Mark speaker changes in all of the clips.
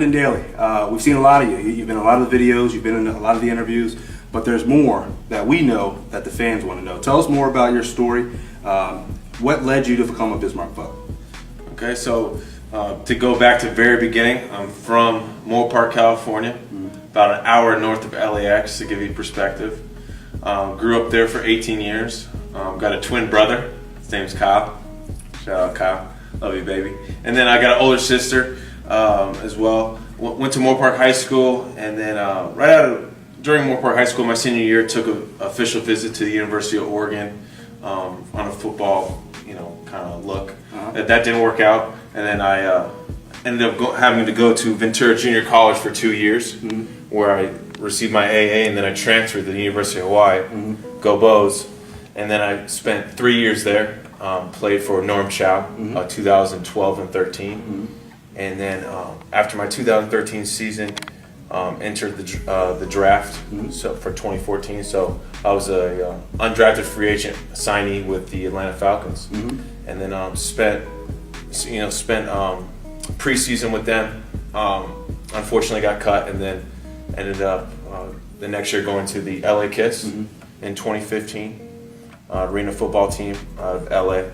Speaker 1: Brenden Daley. We've seen a lot of you. You've been in a lot of the videos, you've been in a lot of the interviews, but there's more that we know that the fans want to know. Tell us more about your story. What led you to become a Bismarck Buck?
Speaker 2: Okay, so to go back to the very beginning, I'm from Moore Park, California, about an hour north of LAX, to give you perspective. Grew up there for 18 years. Got a twin brother. His name's Kyle. Shout out Kyle. Love you, baby. And then I got an older sister as well. Went to Moore Park High School, and then during Moore Park High School, my senior year, took an official visit to the University of Oregon on a football, kind of look. That didn't work out, and then I ended up having to go to Ventura Junior College for 2 years, where I received my AA, and then I transferred to the University of Hawaii, Go Bows, and then I spent 3 years there. Played for Norm Chow, 2012 and 13, and then after my 2013 season, entered the draft so for 2014. So I was a undrafted free agent signee with the Atlanta Falcons, and then spent preseason with them. Unfortunately, got cut, and then ended up the next year going to the LA Kiss in 2015. Arena football team out of LA,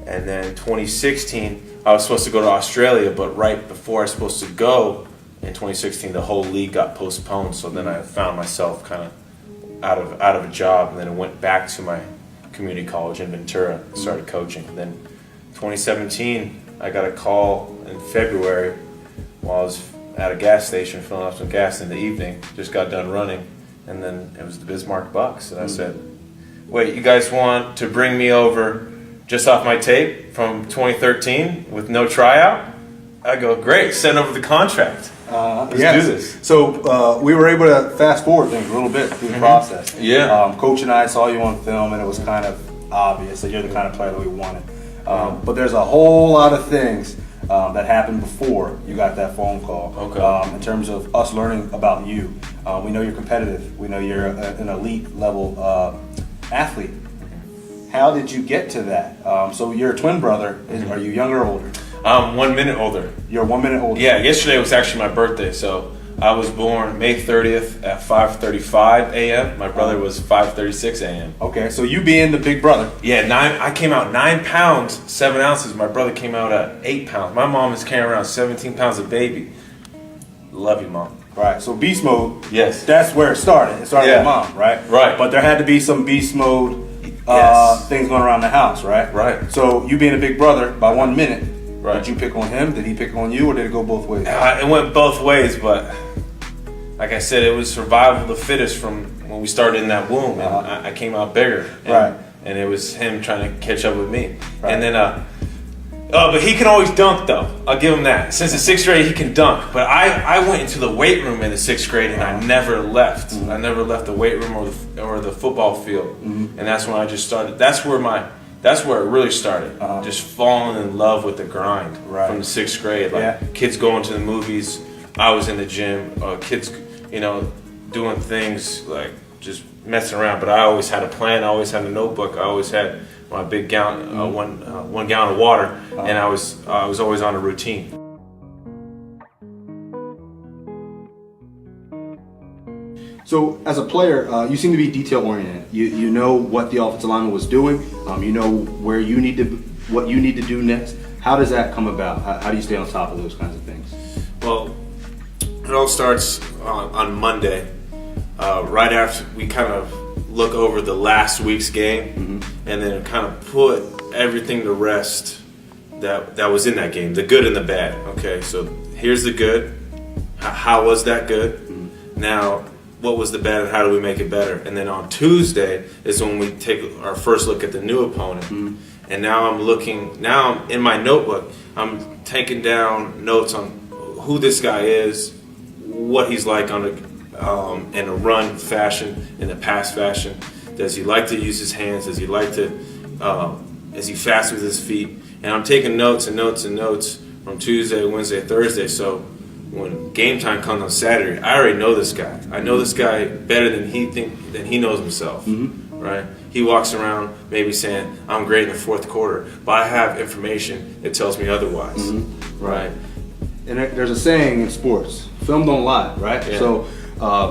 Speaker 2: and then 2016 I was supposed to go to Australia, but right before I was supposed to go in 2016, the whole league got postponed. So then I found myself kind of out of a job, and then I went back to my community college in Ventura and started coaching. And then 2017 I got a call in February while I was at a gas station filling up some gas in the evening. Just got done running, and then it was the Bismarck Bucks, and I said, wait, you guys want to bring me over just off my tape from 2013 with no tryout? I go, great, send over the contract. Let's do this.
Speaker 1: So we were able to fast forward things a little bit through the process.
Speaker 2: Yeah.
Speaker 1: Coach and I saw you on film, and it was kind of obvious that you're the kind of player that we wanted. But there's a whole lot of things that happened before you got that phone call.
Speaker 2: Okay.
Speaker 1: In terms of us learning about you. We know you're competitive. We know you're an elite level athlete. How did you get to that? So you're a twin brother. Are you younger or older?
Speaker 2: I'm 1 minute older.
Speaker 1: You're 1 minute older?
Speaker 2: Yeah, yesterday was actually my birthday. So I was born May 30th at 5:35 a.m. My brother was 5:36 a.m.
Speaker 1: Okay, so you being the big brother.
Speaker 2: Yeah, I came out 9 pounds, 7 ounces. My brother came out at 8 pounds. My mom is carrying around 17 pounds of baby. Love you, Mom.
Speaker 1: Right, so beast mode,
Speaker 2: yes,
Speaker 1: that's where it started. It started with Mom, right?
Speaker 2: Right.
Speaker 1: But there had to be some beast mode things going around the house, right?
Speaker 2: Right.
Speaker 1: So you being a big brother, by 1 minute,
Speaker 2: right,
Speaker 1: did you pick on him? Did he pick on you, or did it go both ways?
Speaker 2: It went both ways, but like I said, it was survival of the fittest from when we started in that womb, and I came out bigger. And, and it was him trying to catch up with me. Right. And then, but he can always dunk, though. I'll give him that. Since the 6th grade, he can dunk. But I went into the weight room in the 6th grade, and I never left. I never left the weight room or the football field. And that's when I just started. That's where it really started. Just falling in love with the grind from the 6th grade. Like kids going to the movies, I was in the gym. Kids, doing things like just messing around. But I always had a plan. I always had a notebook. I always had my big gallon, 1 gallon of water, and I was always on a routine.
Speaker 1: So as a player, you seem to be detail oriented. You know what the offensive lineman was doing. You know what you need to do next. How does that come about? How do you stay on top of those kinds of things?
Speaker 2: Well, it all starts on Monday, right after we kind of look over the last week's game, and then kind of put everything to rest that was in that game, the good and the bad. Okay, so here's the good. How was that good? Now, what was the bad, and how do we make it better? And then on Tuesday is when we take our first look at the new opponent. And now I'm in my notebook, I'm taking down notes on who this guy is, what he's like in a run fashion, in a pass fashion. Does he like to use his hands? Does he like to, is he fast with his feet? And I'm taking notes and notes and notes from Tuesday, Wednesday, Thursday. So when game time comes on Saturday, I already know this guy. I know this guy better than he knows himself, right? He walks around maybe saying, I'm great in the fourth quarter, but I have information that tells me otherwise, right?
Speaker 1: and there's a saying in sports: film don't lie, right?
Speaker 2: Yeah.
Speaker 1: So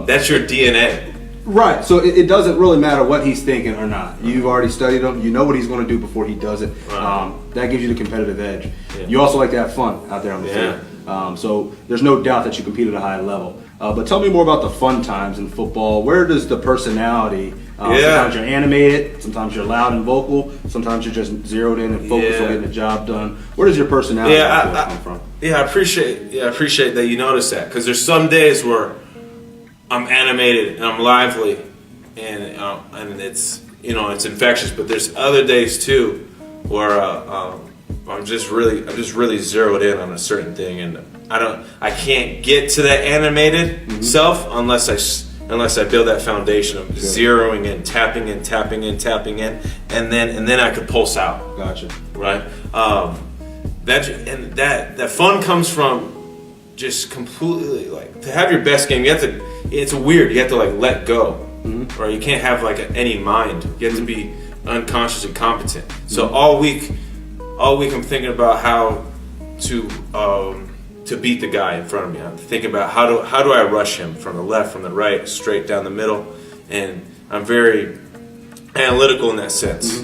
Speaker 2: that's your DNA.
Speaker 1: right. So it doesn't really matter what he's thinking or not. You've already studied him. You know what he's going to do before he does it.
Speaker 2: Right.
Speaker 1: That gives you the competitive edge.
Speaker 2: Yeah.
Speaker 1: You also like to have fun out there on the
Speaker 2: Yeah.
Speaker 1: field. So there's no doubt that you compete at a high level. But tell me more about the fun times in football. Where does the personality? Sometimes you're animated. Sometimes you're loud and vocal. Sometimes you're just zeroed in and focused on getting the job done. Where does your personality come from?
Speaker 2: Yeah, I appreciate that you notice that, because there's some days where I'm animated and I'm lively, and it's it's infectious. But there's other days too where I'm just really zeroed in on a certain thing, and I can't get to that animated self unless I build that foundation of zeroing in, tapping in, and then I could pulse out.
Speaker 1: Gotcha.
Speaker 2: Right. That fun comes from just completely, like, to have your best game. You have to. It's weird. You have to, like, let go. Right. You can't have, like, any mind. You have to be unconscious and competent. So all week I'm thinking about how to beat the guy in front of me. I'm thinking about how do I rush him from the left, from the right, straight down the middle, and I'm very analytical in that sense.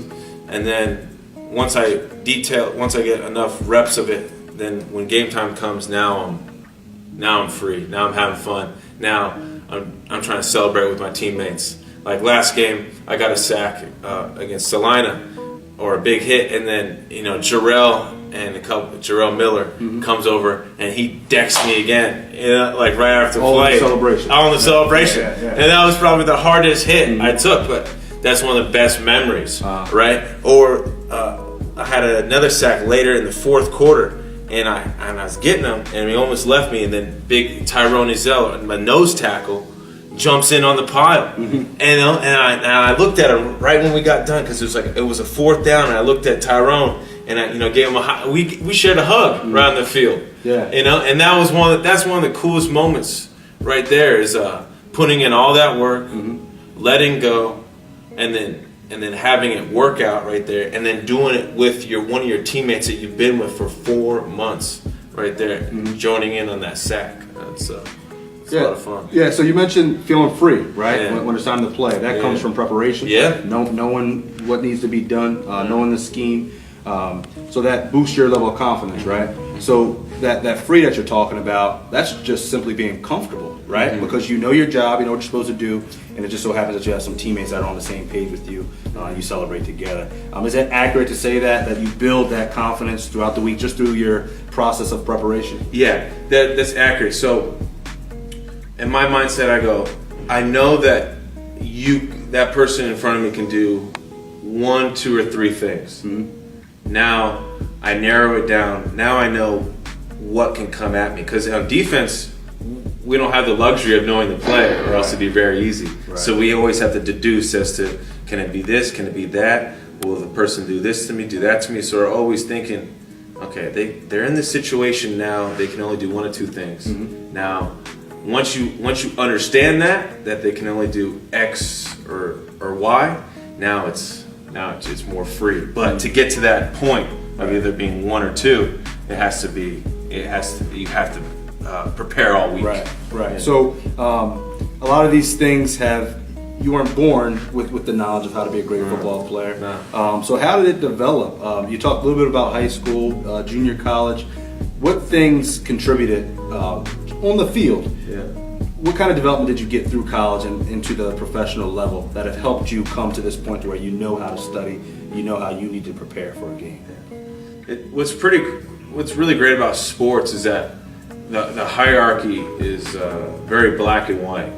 Speaker 2: And then once I get enough reps of it, then when game time comes, now I'm free. Now I'm having fun. Now I'm trying to celebrate with my teammates. Like last game, I got a sack against Salina, or a big hit, and then Jarrell Miller comes over and he decks me again, like right after play. On the celebration. And that was probably the hardest hit I took, but that's one of the best memories, right? Or I had another sack later in the fourth quarter, and I was getting him, and he almost left me, and then big Tyrone Ezell, my nose tackle, jumps in on the pile, and I looked at him right when we got done, because it was a fourth down, and I looked at Tyrone, and I gave him a high, we shared a hug around the field, and that's one of the coolest moments right there, is putting in all that work, letting go, and then having it work out right there, and then doing it with one of your teammates that you've been with for 4 months right there, joining in on that sack. It's a lot of fun.
Speaker 1: Yeah, so you mentioned feeling free, right? When it's time to play. That comes from preparation. Knowing what needs to be done, knowing the scheme. So that boosts your level of confidence, right? So that free that you're talking about, that's just simply being comfortable, right? Because you know your job, you know what you're supposed to do, and it just so happens that you have some teammates that are on the same page with you, and you celebrate together. Is it accurate to say that you build that confidence throughout the week just through your process of preparation?
Speaker 2: Yeah, that's accurate. So in my mindset, I know that that person in front of me can do 1, 2, or 3 things. Now I narrow it down. Now I know what can come at me, because on defense we don't have the luxury of knowing the play, or else it'd be very easy. So we always have to deduce as to, can it be this, can it be that? Will the person do this to me, do that to me? So we're always thinking, okay, they're in this situation now. They can only do 1 or 2 things. Now, once you understand that they can only do X or Y, now it's more free. But to get to that point of either being 1 or 2, you have to prepare all week.
Speaker 1: Right. Yeah. So a lot of these things you weren't born with the knowledge of how to be a great football player.
Speaker 2: No.
Speaker 1: So how did it develop? You talked a little bit about high school, junior college. What things contributed on the field? What kind of development did you get through college and into the professional level that have helped you come to this point where you know how to study, you know how you need to prepare for a game?
Speaker 2: What's really great about sports is that the hierarchy is very black and white,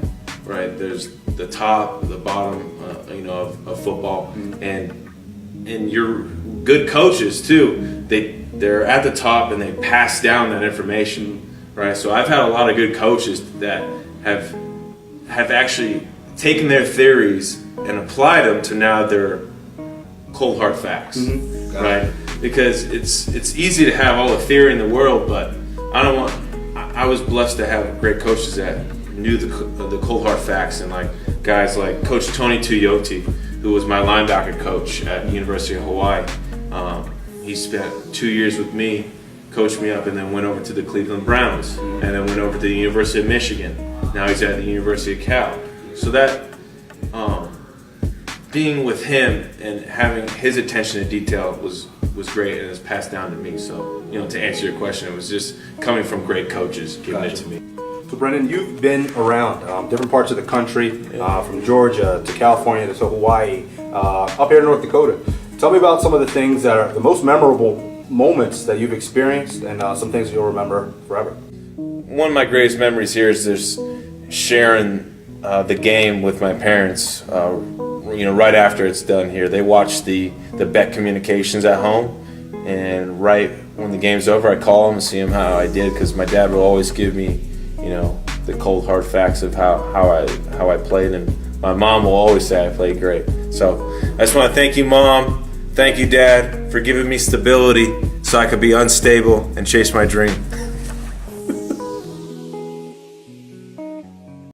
Speaker 2: right? There's the top, the bottom, of football, and your good coaches too. They're at the top and they pass down that information, right? So I've had a lot of good coaches that have actually taken their theories and applied them to now their cold hard facts, right? Because it's easy to have all the theory in the world, but I was blessed to have great coaches that knew the cold hard facts, and like guys like Coach Tony Tuioti, who was my linebacker coach at the University of Hawaii. He spent 2 years with me coached me up, and then went over to the Cleveland Browns, and then went over to the University of Michigan. Now he's at the University of Cal. So that being with him and having his attention to detail was great, and it's passed down to me. So, to answer your question, it was just coming from great coaches giving it to me.
Speaker 1: So Brenden, you've been around different parts of the country, from Georgia to California to Hawaii, up here in North Dakota. Tell me about some of the things that are the most memorable moments that you've experienced, and some things you'll remember forever.
Speaker 2: One of my greatest memories here is just sharing the game with my parents. Right after it's done here, they watch the bet communications at home, and right when the game's over, I call them and see how I did, because my dad would always give me, the cold hard facts of how I played, and my mom will always say I played great. So I just want to thank you, Mom. Thank you, Dad, for giving me stability so I could be unstable and chase my dream.